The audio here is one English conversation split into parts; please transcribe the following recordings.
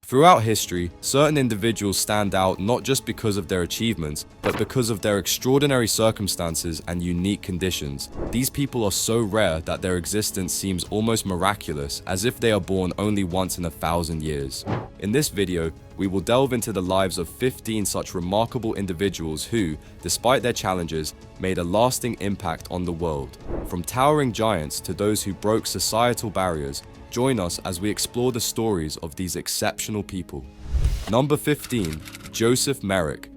Throughout history, certain individuals stand out not just because of their achievements, but because of their extraordinary circumstances and unique conditions. These people are so rare that their existence seems almost miraculous, as if they are born only once in 1,000 years. In this video, we will delve into the lives of 15 such remarkable individuals who, despite their challenges, made a lasting impact on the world. From towering giants to those who broke societal barriers, join us as we explore the stories of these exceptional people. Number 15. Joseph Merrick.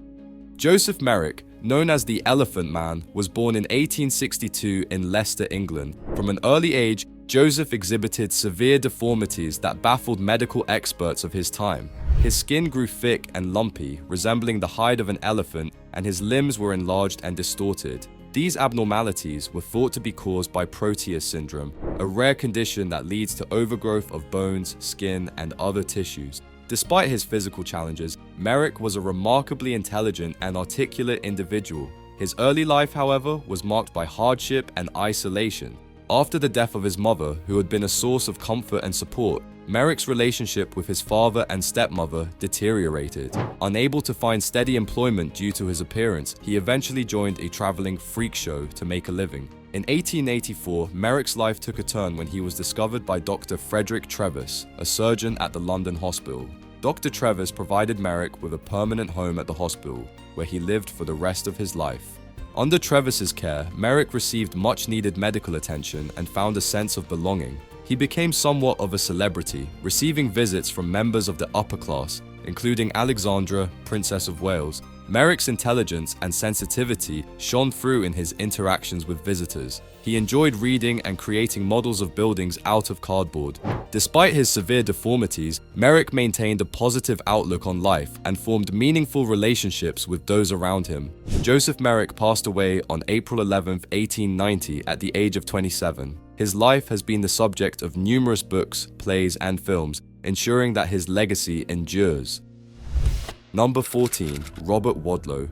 Joseph Merrick, known as the Elephant Man, was born in 1862 in Leicester, England. From an early age, Joseph exhibited severe deformities that baffled medical experts of his time. His skin grew thick and lumpy, resembling the hide of an elephant, and his limbs were enlarged and distorted. These abnormalities were thought to be caused by Proteus syndrome, a rare condition that leads to overgrowth of bones, skin, and other tissues. Despite his physical challenges, Merrick was a remarkably intelligent and articulate individual. His early life, however, was marked by hardship and isolation. After the death of his mother, who had been a source of comfort and support, Merrick's relationship with his father and stepmother deteriorated. Unable to find steady employment due to his appearance, he eventually joined a traveling freak show to make a living. In 1884, Merrick's life took a turn when he was discovered by Dr. Frederick Trevis, a surgeon at the London hospital. Dr. Trevis provided Merrick with a permanent home at the hospital, where he lived for the rest of his life. Under Trevis's care, Merrick received much-needed medical attention and found a sense of belonging. He became somewhat of a celebrity, receiving visits from members of the upper class, including Alexandra, Princess of Wales. Merrick's intelligence and sensitivity shone through in his interactions with visitors. He enjoyed reading and creating models of buildings out of cardboard. Despite his severe deformities, Merrick maintained a positive outlook on life and formed meaningful relationships with those around him. Joseph Merrick passed away on April 11, 1890 at the age of 27. His life has been the subject of numerous books, plays, and films, ensuring that his legacy endures. Number 14. Robert Wadlow.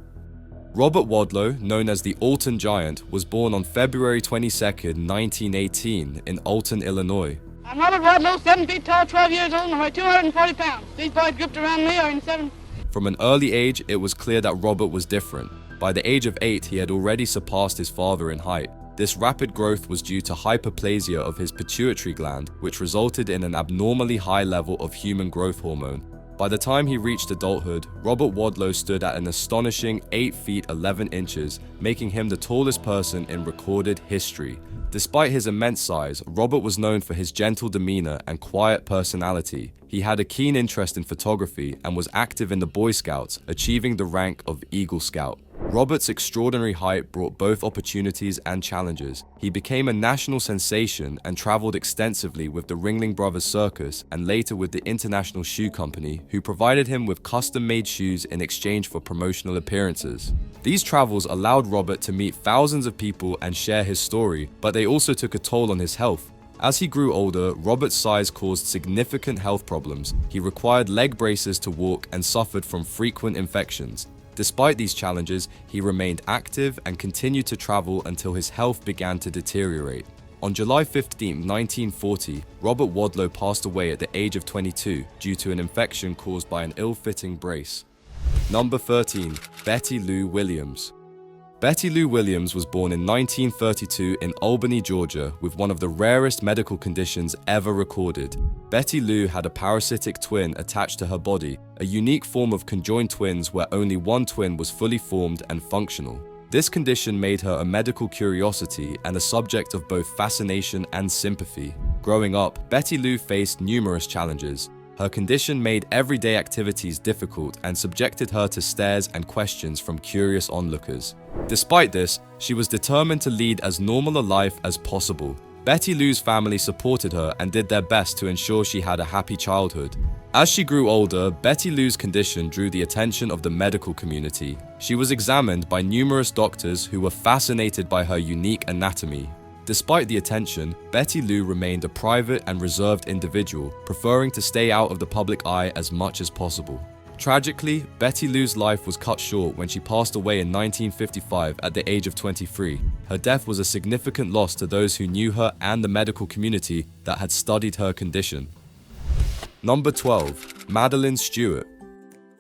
Robert Wadlow, known as the Alton Giant, was born on February 22, 1918 in Alton, Illinois. I'm Robert Wadlow, 7 feet tall, 12 years old, and I weigh 240 pounds. These boys grouped around me are in 7. From an early age, it was clear that Robert was different. By the age of 8, he had already surpassed his father in height. This rapid growth was due to hyperplasia of his pituitary gland, which resulted in an abnormally high level of human growth hormone. By the time he reached adulthood, Robert Wadlow stood at an astonishing 8 feet 11 inches, making him the tallest person in recorded history. Despite his immense size, Robert was known for his gentle demeanor and quiet personality. He had a keen interest in photography and was active in the Boy Scouts, achieving the rank of Eagle Scout. Robert's extraordinary height brought both opportunities and challenges. He became a national sensation and traveled extensively with the Ringling Brothers Circus and later with the International Shoe Company, who provided him with custom-made shoes in exchange for promotional appearances. These travels allowed Robert to meet thousands of people and share his story, but they also took a toll on his health. As he grew older, Robert's size caused significant health problems. He required leg braces to walk and suffered from frequent infections. Despite these challenges, he remained active and continued to travel until his health began to deteriorate. On July 15, 1940, Robert Wadlow passed away at the age of 22 due to an infection caused by an ill-fitting brace. Number 13. Betty Lou Williams. Betty Lou Williams was born in 1932 in Albany, Georgia, with one of the rarest medical conditions ever recorded. Betty Lou had a parasitic twin attached to her body, a unique form of conjoined twins where only one twin was fully formed and functional. This condition made her a medical curiosity and a subject of both fascination and sympathy. Growing up, Betty Lou faced numerous challenges. Her condition made everyday activities difficult and subjected her to stares and questions from curious onlookers. Despite this, she was determined to lead as normal a life as possible. Betty Lou's family supported her and did their best to ensure she had a happy childhood. As she grew older, Betty Lou's condition drew the attention of the medical community. She was examined by numerous doctors who were fascinated by her unique anatomy. Despite the attention, Betty Lou remained a private and reserved individual, preferring to stay out of the public eye as much as possible. Tragically, Betty Lou's life was cut short when she passed away in 1955 at the age of 23. Her death was a significant loss to those who knew her and the medical community that had studied her condition. Number 12. Madeline Stewart.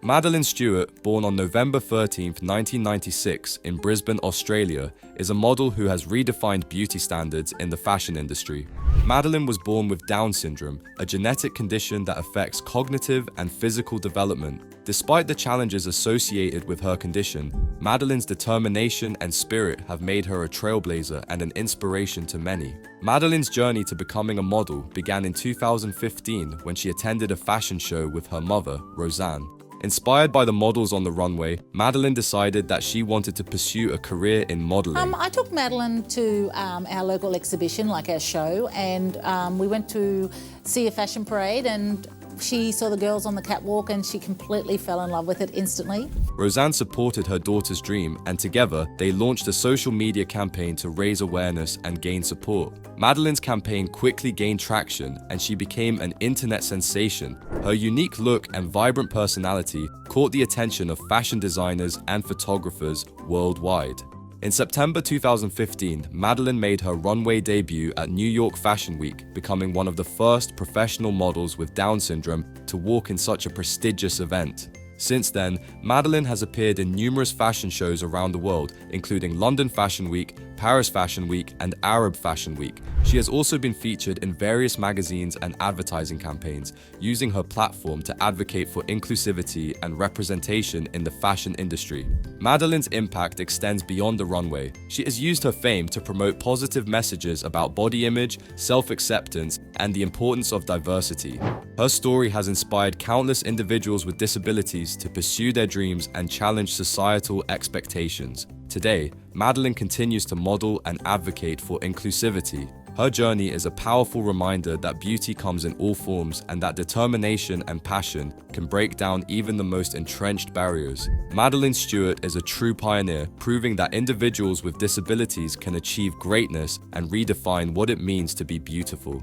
Madeline Stewart, born on November 13, 1996 in Brisbane, Australia, is a model who has redefined beauty standards in the fashion industry. Madeline was born with Down syndrome, a genetic condition that affects cognitive and physical development. Despite the challenges associated with her condition, Madeline's determination and spirit have made her a trailblazer and an inspiration to many. Madeline's journey to becoming a model began in 2015 when she attended a fashion show with her mother, Roseanne. Inspired by the models on the runway, Madeline decided that she wanted to pursue a career in modeling. I took Madeline to our local exhibition, like our show, and we went to see a fashion parade, and she saw the girls on the catwalk and she completely fell in love with it instantly. Roseanne supported her daughter's dream, and together they launched a social media campaign to raise awareness and gain support. Madeline's campaign quickly gained traction and she became an internet sensation. Her unique look and vibrant personality caught the attention of fashion designers and photographers worldwide. In September 2015, Madeline made her runway debut at New York Fashion Week, becoming one of the first professional models with Down syndrome to walk in such a prestigious event. Since then, Madeline has appeared in numerous fashion shows around the world, including London Fashion Week, Paris Fashion Week, and Arab Fashion Week. She has also been featured in various magazines and advertising campaigns, using her platform to advocate for inclusivity and representation in the fashion industry. Madeline's impact extends beyond the runway. She has used her fame to promote positive messages about body image, self-acceptance, and the importance of diversity. Her story has inspired countless individuals with disabilities to pursue their dreams and challenge societal expectations. Today, Madeline continues to model and advocate for inclusivity. Her journey is a powerful reminder that beauty comes in all forms and that determination and passion can break down even the most entrenched barriers. Madeline Stewart is a true pioneer, proving that individuals with disabilities can achieve greatness and redefine what it means to be beautiful.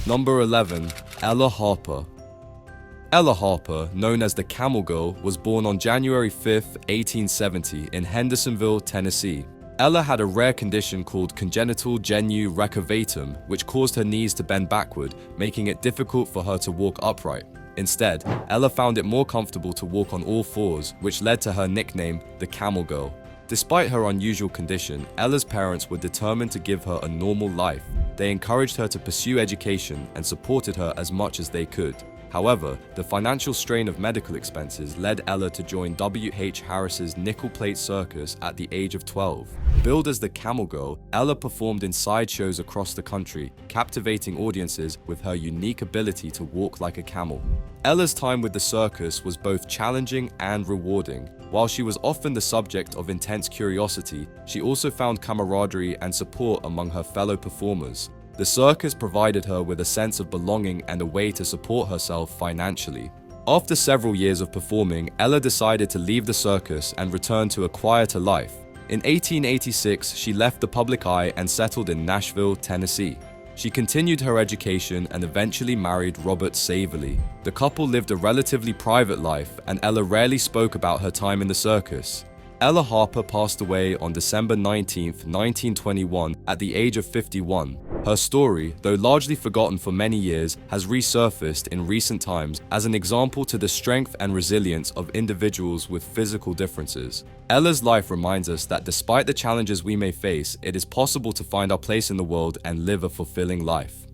Number 11. Ella Harper. Ella Harper, known as the Camel Girl, was born on January 5, 1870 in Hendersonville, Tennessee. Ella had a rare condition called congenital genu recurvatum, which caused her knees to bend backward, making it difficult for her to walk upright. Instead, Ella found it more comfortable to walk on all fours, which led to her nickname, the Camel Girl. Despite her unusual condition, Ella's parents were determined to give her a normal life. They encouraged her to pursue education and supported her as much as they could. However, the financial strain of medical expenses led Ella to join W.H. Harris's Nickel Plate Circus at the age of 12. Billed as the Camel Girl, Ella performed in sideshows across the country, captivating audiences with her unique ability to walk like a camel. Ella's time with the circus was both challenging and rewarding. While she was often the subject of intense curiosity, she also found camaraderie and support among her fellow performers. The circus provided her with a sense of belonging and a way to support herself financially. After several years of performing, Ella decided to leave the circus and return to a quieter life. In 1886, she left the public eye and settled in Nashville, Tennessee. She continued her education and eventually married Robert Saverly. The couple lived a relatively private life, and Ella rarely spoke about her time in the circus. Ella Harper passed away on December 19, 1921, at the age of 51. Her story, though largely forgotten for many years, has resurfaced in recent times as an example to the strength and resilience of individuals with physical differences. Ella's life reminds us that despite the challenges we may face, it is possible to find our place in the world and live a fulfilling life.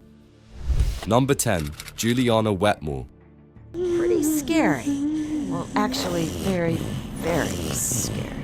Number 10. Juliana Wetmore. Pretty scary. Well, actually, very, very scary.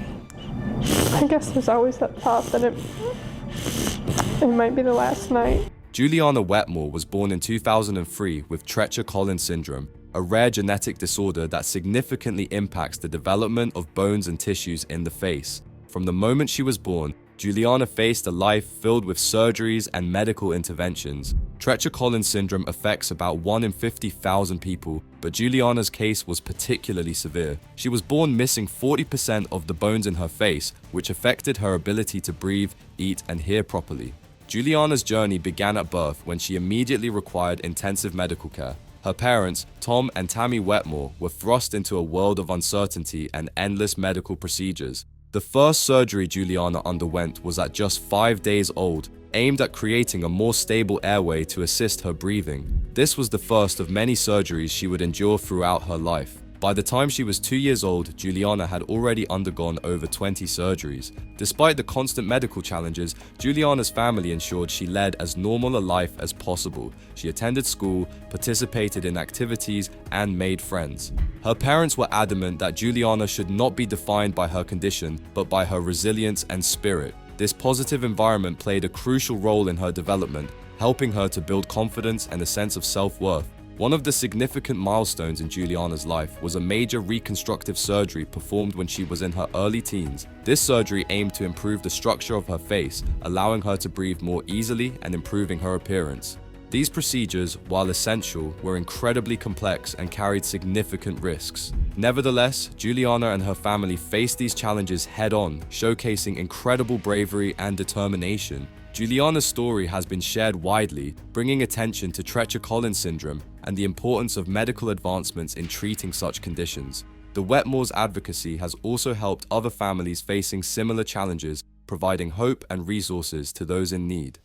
I guess there's always that thought that it might be the last night. Juliana Wetmore was born in 2003 with Treacher-Collins syndrome, a rare genetic disorder that significantly impacts the development of bones and tissues in the face. From the moment she was born, Juliana faced a life filled with surgeries and medical interventions. Treacher-Collins syndrome affects about 1 in 50,000 people, but Juliana's case was particularly severe. She was born missing 40% of the bones in her face, which affected her ability to breathe, eat, and hear properly. Juliana's journey began at birth when she immediately required intensive medical care. Her parents, Tom and Tammy Wetmore, were thrust into a world of uncertainty and endless medical procedures. The first surgery Juliana underwent was at just 5 days old. aimed at creating a more stable airway to assist her breathing. This was the first of many surgeries she would endure throughout her life. By the time she was 2 years old, Juliana had already undergone over 20 surgeries. Despite the constant medical challenges, Juliana's family ensured she led as normal a life as possible. She attended school, participated in activities, and made friends. Her parents were adamant that Juliana should not be defined by her condition, but by her resilience and spirit. This positive environment played a crucial role in her development, helping her to build confidence and a sense of self-worth. One of the significant milestones in Juliana's life was a major reconstructive surgery performed when she was in her early teens. This surgery aimed to improve the structure of her face, allowing her to breathe more easily and improving her appearance. These procedures, while essential, were incredibly complex and carried significant risks. Nevertheless, Juliana and her family faced these challenges head-on, showcasing incredible bravery and determination. Juliana's story has been shared widely, bringing attention to Treacher-Collins syndrome and the importance of medical advancements in treating such conditions. The Wetmore's advocacy has also helped other families facing similar challenges, providing hope and resources to those in need.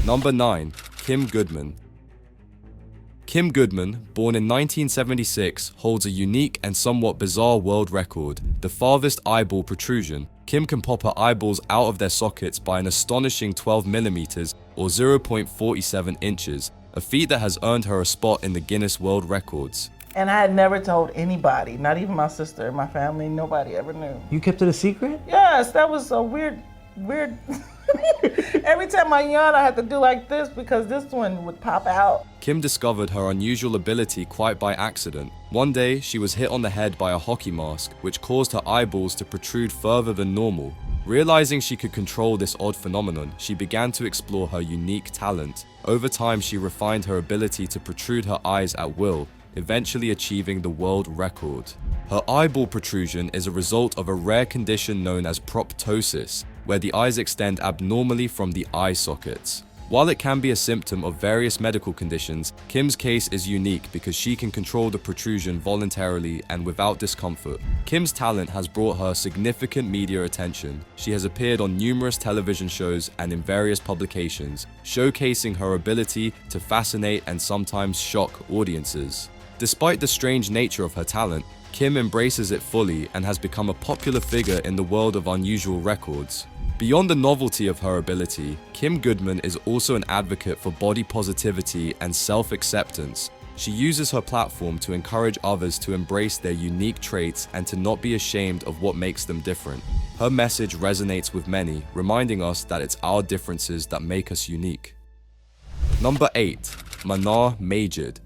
Number 9. Kim Goodman. Kim Goodman, born in 1976, holds a unique and somewhat bizarre world record, the farthest eyeball protrusion. Kim can pop her eyeballs out of their sockets by an astonishing 12 millimeters or 0.47 inches, a feat that has earned her a spot in the Guinness World Records. And I had never told anybody, not even my sister, my family, nobody ever knew. You kept it a secret? Yes, that was a weird. Every time I yawned, I had to do like this because this one would pop out. Kim discovered her unusual ability quite by accident. One day, she was hit on the head by a hockey mask, which caused her eyeballs to protrude further than normal. Realizing she could control this odd phenomenon, she began to explore her unique talent. Over time, she refined her ability to protrude her eyes at will, eventually achieving the world record. Her eyeball protrusion is a result of a rare condition known as proptosis, where the eyes extend abnormally from the eye sockets. While it can be a symptom of various medical conditions, Kim's case is unique because she can control the protrusion voluntarily and without discomfort. Kim's talent has brought her significant media attention. She has appeared on numerous television shows and in various publications, showcasing her ability to fascinate and sometimes shock audiences. Despite the strange nature of her talent, Kim embraces it fully and has become a popular figure in the world of unusual records. Beyond the novelty of her ability, Kim Goodman is also an advocate for body positivity and self-acceptance. She uses her platform to encourage others to embrace their unique traits and to not be ashamed of what makes them different. Her message resonates with many, reminding us that it's our differences that make us unique. Number 8. Manar Majid.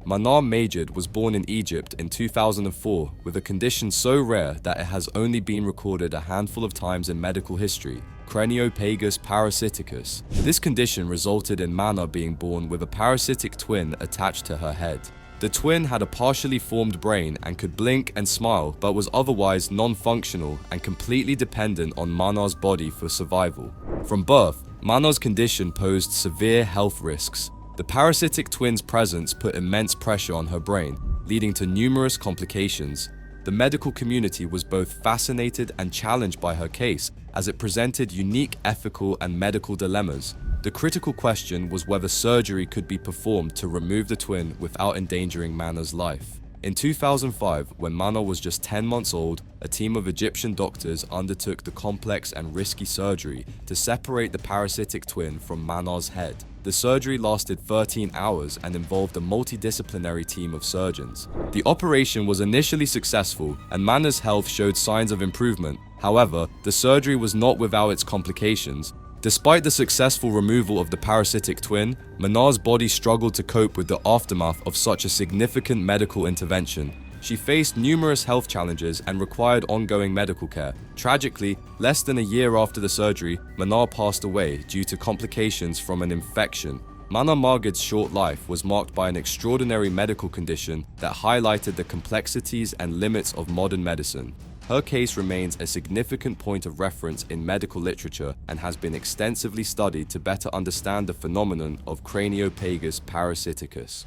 Manar Majid was born in Egypt in 2004 with a condition so rare that it has only been recorded a handful of times in medical history, craniopagus parasiticus. This condition resulted in Manar being born with a parasitic twin attached to her head. The twin had a partially formed brain and could blink and smile, but was otherwise non-functional and completely dependent on Manar's body for survival. From birth, Manar's condition posed severe health risks. The parasitic twin's presence put immense pressure on her brain, leading to numerous complications. The medical community was both fascinated and challenged by her case, as it presented unique ethical and medical dilemmas. The critical question was whether surgery could be performed to remove the twin without endangering Manar's life. In 2005, when Manar was just 10 months old, a team of Egyptian doctors undertook the complex and risky surgery to separate the parasitic twin from Manar's head. The surgery lasted 13 hours and involved a multidisciplinary team of surgeons. The operation was initially successful and Manar's health showed signs of improvement. However, the surgery was not without its complications. Despite the successful removal of the parasitic twin, Manar's body struggled to cope with the aftermath of such a significant medical intervention. She faced numerous health challenges and required ongoing medical care. Tragically, less than a year after the surgery, Manar passed away due to complications from an infection. Manar Majid's short life was marked by an extraordinary medical condition that highlighted the complexities and limits of modern medicine. Her case remains a significant point of reference in medical literature and has been extensively studied to better understand the phenomenon of craniopagus parasiticus.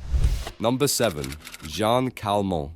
Number 7. Jeanne Calment.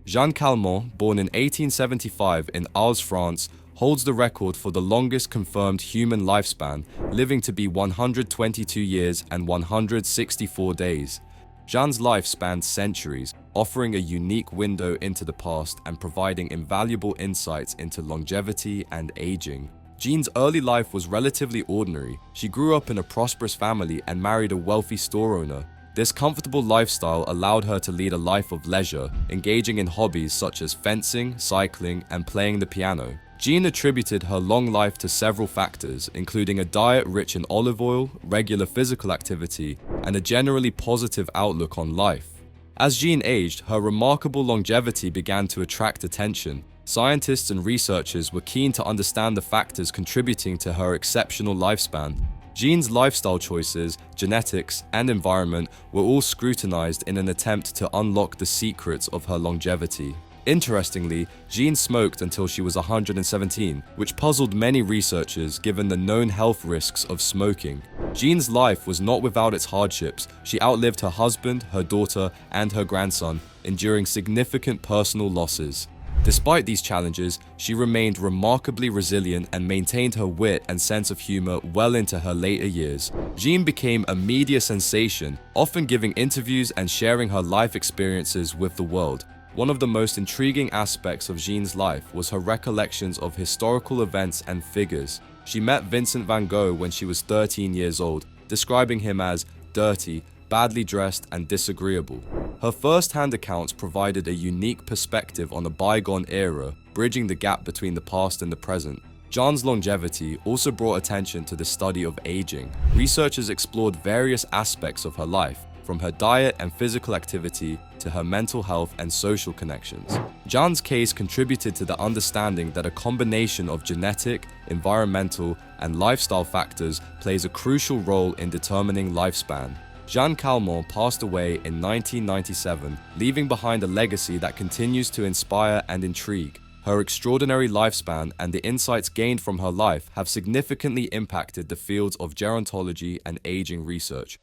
Jeanne Calment, born in 1875 in Arles, France, holds the record for the longest confirmed human lifespan, living to be 122 years and 164 days. Jeanne's life spanned centuries, offering a unique window into the past and providing invaluable insights into longevity and aging. Jean's early life was relatively ordinary. She grew up in a prosperous family and married a wealthy store owner. This comfortable lifestyle allowed her to lead a life of leisure, engaging in hobbies such as fencing, cycling, and playing the piano. Jean attributed her long life to several factors, including a diet rich in olive oil, regular physical activity, and a generally positive outlook on life. As Jean aged, her remarkable longevity began to attract attention. Scientists and researchers were keen to understand the factors contributing to her exceptional lifespan. Jean's lifestyle choices, genetics, and environment were all scrutinized in an attempt to unlock the secrets of her longevity. Interestingly, Jean smoked until she was 117, which puzzled many researchers given the known health risks of smoking. Jean's life was not without its hardships. She outlived her husband, her daughter, and her grandson, enduring significant personal losses. Despite these challenges, she remained remarkably resilient and maintained her wit and sense of humor well into her later years. Jean became a media sensation, often giving interviews and sharing her life experiences with the world. One of the most intriguing aspects of Jean's life was her recollections of historical events and figures. She met Vincent van Gogh when she was 13 years old, describing him as dirty, badly dressed, and disagreeable. Her first-hand accounts provided a unique perspective on a bygone era, bridging the gap between the past and the present. Jeanne's longevity also brought attention to the study of aging. Researchers explored various aspects of her life, from her diet and physical activity to her mental health and social connections. Jeanne's case contributed to the understanding that a combination of genetic, environmental, and lifestyle factors plays a crucial role in determining lifespan. Jeanne Calment passed away in 1997, leaving behind a legacy that continues to inspire and intrigue. Her extraordinary lifespan and the insights gained from her life have significantly impacted the fields of gerontology and aging research.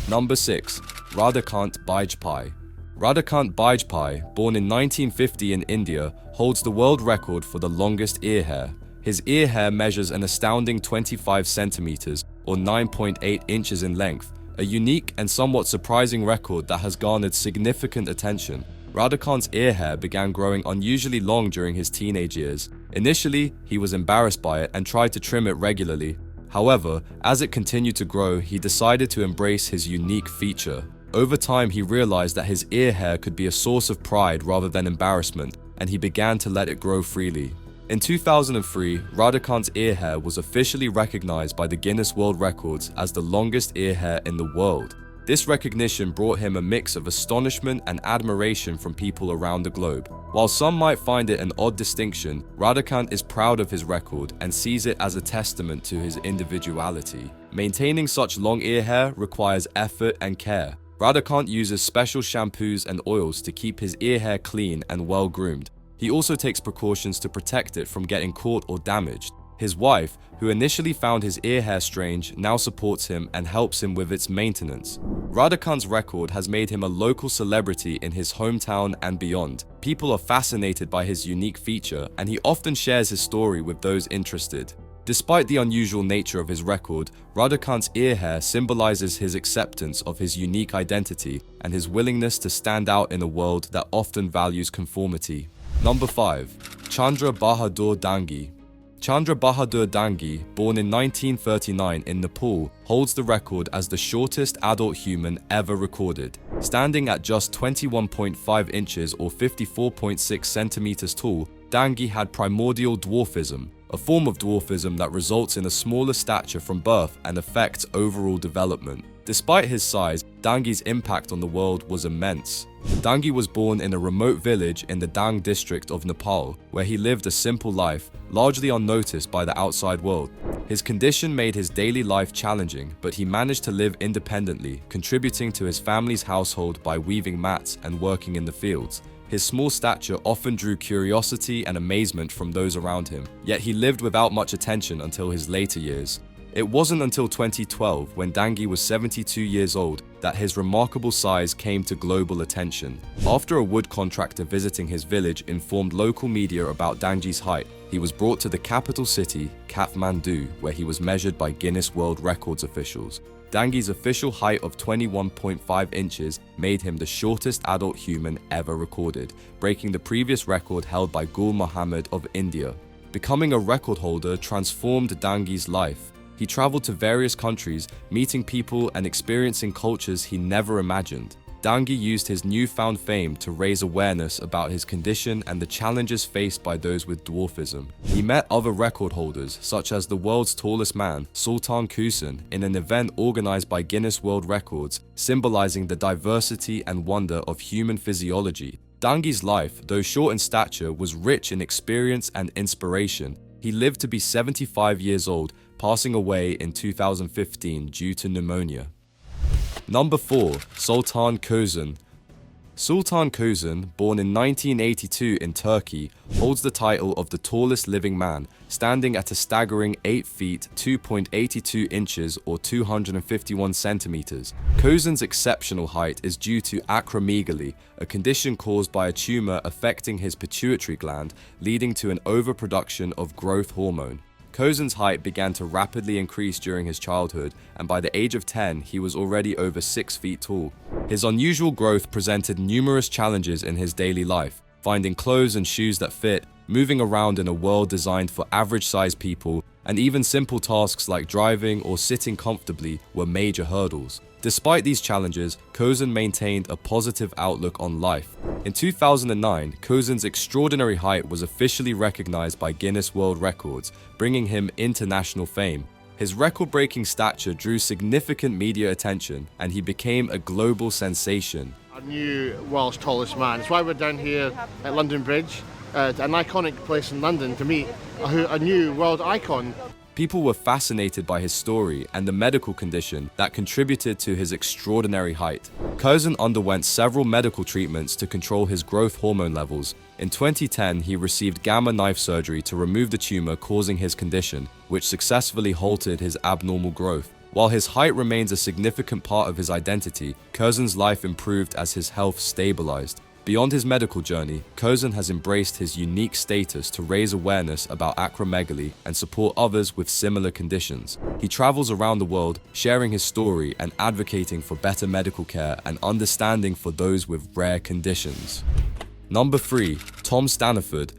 Number 6. Radhakant Bajpai. Radhakant Bajpai, born in 1950 in India, holds the world record for the longest ear hair. His ear hair measures an astounding 25 centimeters or 9.8 inches in length, a unique and somewhat surprising record that has garnered significant attention. Radhakant's ear hair began growing unusually long during his teenage years. Initially, he was embarrassed by it and tried to trim it regularly. However, as it continued to grow, he decided to embrace his unique feature. Over time, he realized that his ear hair could be a source of pride rather than embarrassment, and he began to let it grow freely. In 2003, Radhakant's ear hair was officially recognized by the Guinness World Records as the longest ear hair in the world. This recognition brought him a mix of astonishment and admiration from people around the globe. While some might find it an odd distinction, Radhakant is proud of his record and sees it as a testament to his individuality. Maintaining such long ear hair requires effort and care. Radhakant uses special shampoos and oils to keep his ear hair clean and well groomed. He also takes precautions to protect it from getting caught or damaged. His wife, who initially found his ear hair strange, now supports him and helps him with its maintenance. Radhakant's record has made him a local celebrity in his hometown and beyond. People are fascinated by his unique feature, and he often shares his story with those interested. Despite the unusual nature of his record, Radhakant's ear hair symbolizes his acceptance of his unique identity and his willingness to stand out in a world that often values conformity. Number 5. Chandra Bahadur Dangi. Chandra Bahadur Dangi, born in 1939 in Nepal, holds the record as the shortest adult human ever recorded. Standing at just 21.5 inches or 54.6 centimeters tall, Dangi had primordial dwarfism, a form of dwarfism that results in a smaller stature from birth and affects overall development. Despite his size, Dangi's impact on the world was immense. Dangi was born in a remote village in the Dang district of Nepal, where he lived a simple life, largely unnoticed by the outside world. His condition made his daily life challenging, but he managed to live independently, contributing to his family's household by weaving mats and working in the fields. His small stature often drew curiosity and amazement from those around him, yet he lived without much attention until his later years. It wasn't until 2012, when Dangi was 72 years old, that his remarkable size came to global attention. After a wood contractor visiting his village informed local media about Dangi's height, he was brought to the capital city, Kathmandu, where he was measured by Guinness World Records officials. Dangi's official height of 21.5 inches made him the shortest adult human ever recorded, breaking the previous record held by Gul Muhammad of India. Becoming a record holder transformed Dangi's life. He traveled to various countries, meeting people and experiencing cultures he never imagined. Dangi used his newfound fame to raise awareness about his condition and the challenges faced by those with dwarfism. He met other record holders, such as the world's tallest man, Sultan Kusen, in an event organized by Guinness World Records, symbolizing the diversity and wonder of human physiology. Dangi's life, though short in stature, was rich in experience and inspiration. He lived to be 75 years old, passing away in 2015 due to pneumonia. Number 4. Sultan Kusen. Sultan Kusen, born in 1982 in Turkey, holds the title of the tallest living man, standing at a staggering 8 feet 2.82 inches or 251 centimeters. Kusen's exceptional height is due to acromegaly, a condition caused by a tumor affecting his pituitary gland, leading to an overproduction of growth hormone. Kusen's height began to rapidly increase during his childhood, and by the age of 10, he was already over 6 feet tall. His unusual growth presented numerous challenges in his daily life, finding clothes and shoes that fit, moving around in a world designed for average-sized people, and even simple tasks like driving or sitting comfortably were major hurdles. Despite these challenges, Kusen maintained a positive outlook on life. In 2009, Kusen's extraordinary height was officially recognized by Guinness World Records, bringing him international fame. His record-breaking stature drew significant media attention, and he became a global sensation. A new world's tallest man. That's why we're down here at London Bridge, an iconic place in London to meet a new world icon. People were fascinated by his story and the medical condition that contributed to his extraordinary height. Kusen underwent several medical treatments to control his growth hormone levels. In 2010, he received gamma knife surgery to remove the tumor causing his condition, which successfully halted his abnormal growth. While his height remains a significant part of his identity, Kusen's life improved as his health stabilized. Beyond his medical journey, Kusen has embraced his unique status to raise awareness about acromegaly and support others with similar conditions. He travels around the world, sharing his story and advocating for better medical care and understanding for those with rare conditions. Number 3. Tom Staniford.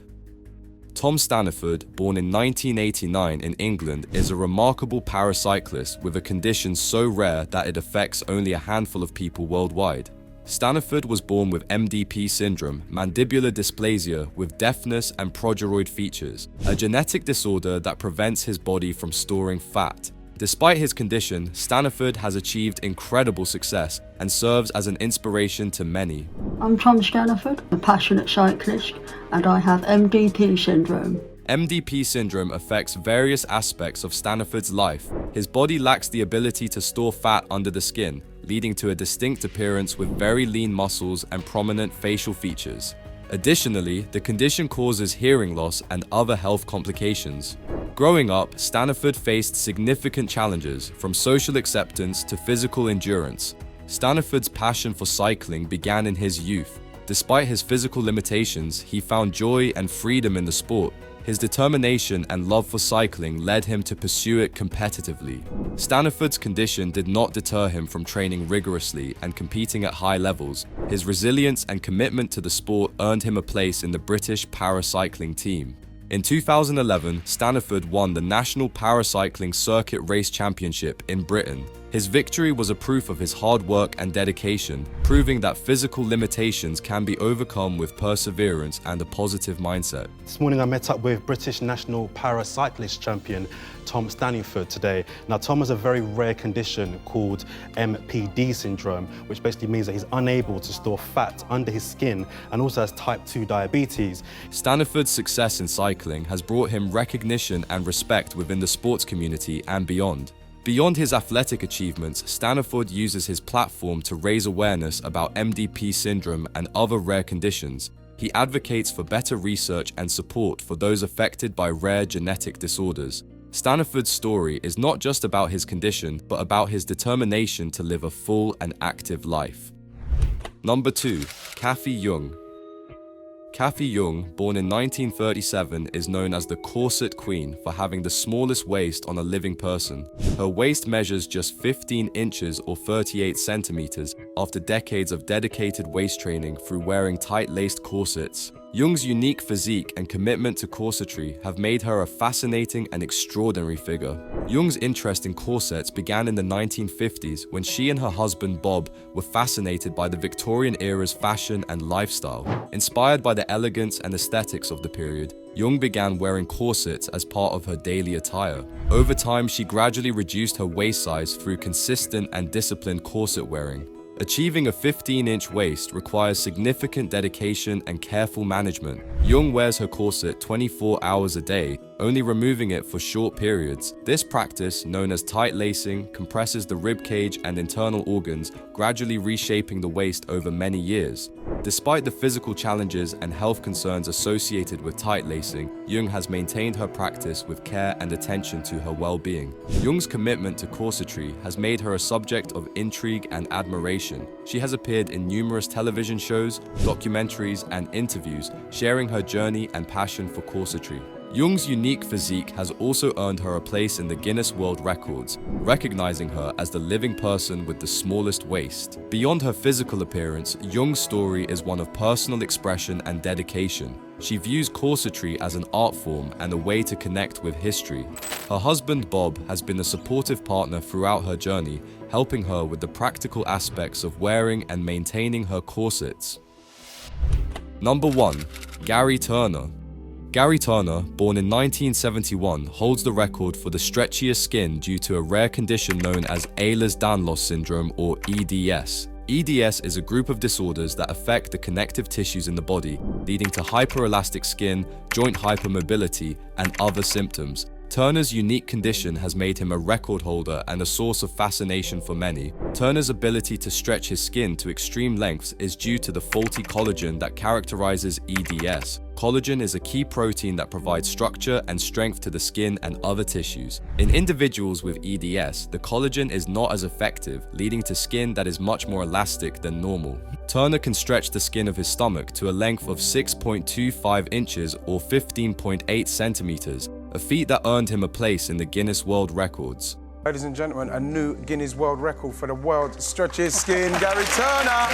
Tom Staniford, born in 1989 in England, is a remarkable paracyclist with a condition so rare that it affects only a handful of people worldwide. Staniford was born with MDP syndrome, mandibular dysplasia with deafness and progeroid features, a genetic disorder that prevents his body from storing fat. Despite his condition, Staniford has achieved incredible success and serves as an inspiration to many. I'm Tom Staniford, a passionate cyclist, and I have MDP syndrome. MDP syndrome affects various aspects of Staniford's life. His body lacks the ability to store fat under the skin, leading to a distinct appearance with very lean muscles and prominent facial features. Additionally, the condition causes hearing loss and other health complications. Growing up, Staniford faced significant challenges, from social acceptance to physical endurance. Staniford's passion for cycling began in his youth. Despite his physical limitations, he found joy and freedom in the sport. His determination and love for cycling led him to pursue it competitively. Staniford's condition did not deter him from training rigorously and competing at high levels. His resilience and commitment to the sport earned him a place in the British paracycling team. In 2011, Staniford won the National Paracycling Circuit Race Championship in Britain. His victory was a proof of his hard work and dedication, proving that physical limitations can be overcome with perseverance and a positive mindset. This morning I met up with British National Paracyclist Champion Tom Staniford today. Now Tom has a very rare condition called MPD syndrome, which basically means that he's unable to store fat under his skin and also has type 2 diabetes. Staniford's success in cycling has brought him recognition and respect within the sports community and beyond. Beyond his athletic achievements, Staniford uses his platform to raise awareness about MDP syndrome and other rare conditions. He advocates for better research and support for those affected by rare genetic disorders. Staniford's story is not just about his condition, but about his determination to live a full and active life. Number 2. Kathy Young. Kathy Young, born in 1937, is known as the corset queen for having the smallest waist on a living person. Her waist measures just 15 inches or 38 centimeters after decades of dedicated waist training through wearing tight-laced corsets. Young's unique physique and commitment to corsetry have made her a fascinating and extraordinary figure. Young's interest in corsets began in the 1950s when she and her husband Bob were fascinated by the Victorian era's fashion and lifestyle. Inspired by the elegance and aesthetics of the period, Young began wearing corsets as part of her daily attire. Over time, she gradually reduced her waist size through consistent and disciplined corset wearing. Achieving a 15-inch waist requires significant dedication and careful management. Young wears her corset 24 hours a day, only removing it for short periods. This practice, known as tight lacing, compresses the rib cage and internal organs, gradually reshaping the waist over many years. Despite the physical challenges and health concerns associated with tight lacing, Young has maintained her practice with care and attention to her well-being. Young's commitment to corsetry has made her a subject of intrigue and admiration. She has appeared in numerous television shows, documentaries, and interviews, sharing her journey and passion for corsetry. Young's unique physique has also earned her a place in the Guinness World Records, recognizing her as the living person with the smallest waist. Beyond her physical appearance, Young's story is one of personal expression and dedication. She views corsetry as an art form and a way to connect with history. Her husband Bob has been a supportive partner throughout her journey, helping her with the practical aspects of wearing and maintaining her corsets. Number 1. Gary Turner. Gary Turner, born in 1971, holds the record for the stretchiest skin due to a rare condition known as Ehlers-Danlos syndrome, or EDS. EDS is a group of disorders that affect the connective tissues in the body, leading to hyperelastic skin, joint hypermobility, and other symptoms. Turner's unique condition has made him a record holder and a source of fascination for many. Turner's ability to stretch his skin to extreme lengths is due to the faulty collagen that characterizes EDS. Collagen is a key protein that provides structure and strength to the skin and other tissues. In individuals with EDS, the collagen is not as effective, leading to skin that is much more elastic than normal. Turner can stretch the skin of his stomach to a length of 6.25 inches or 15.8 centimeters, a feat that earned him a place in the Guinness World Records. Ladies and gentlemen, a new Guinness World Record for the world stretches skin, Gary Turner.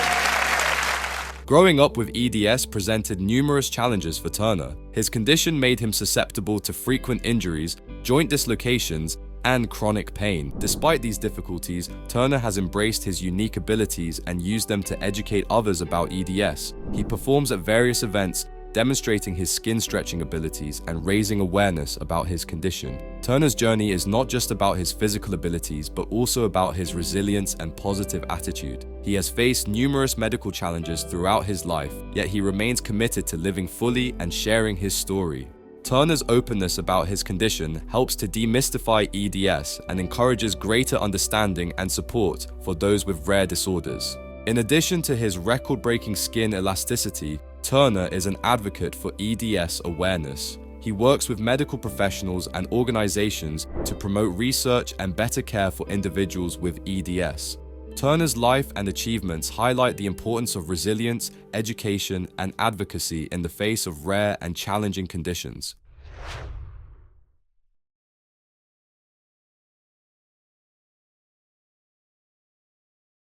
Growing up with EDS presented numerous challenges for Turner. His condition made him susceptible to frequent injuries, joint dislocations, and chronic pain. Despite these difficulties, Turner has embraced his unique abilities and used them to educate others about EDS. He performs at various events, demonstrating his skin-stretching abilities and raising awareness about his condition. Turner's journey is not just about his physical abilities, but also about his resilience and positive attitude. He has faced numerous medical challenges throughout his life, yet he remains committed to living fully and sharing his story. Turner's openness about his condition helps to demystify EDS and encourages greater understanding and support for those with rare disorders. In addition to his record-breaking skin elasticity, Turner is an advocate for EDS awareness. He works with medical professionals and organizations to promote research and better care for individuals with EDS. Turner's life and achievements highlight the importance of resilience, education, and advocacy in the face of rare and challenging conditions.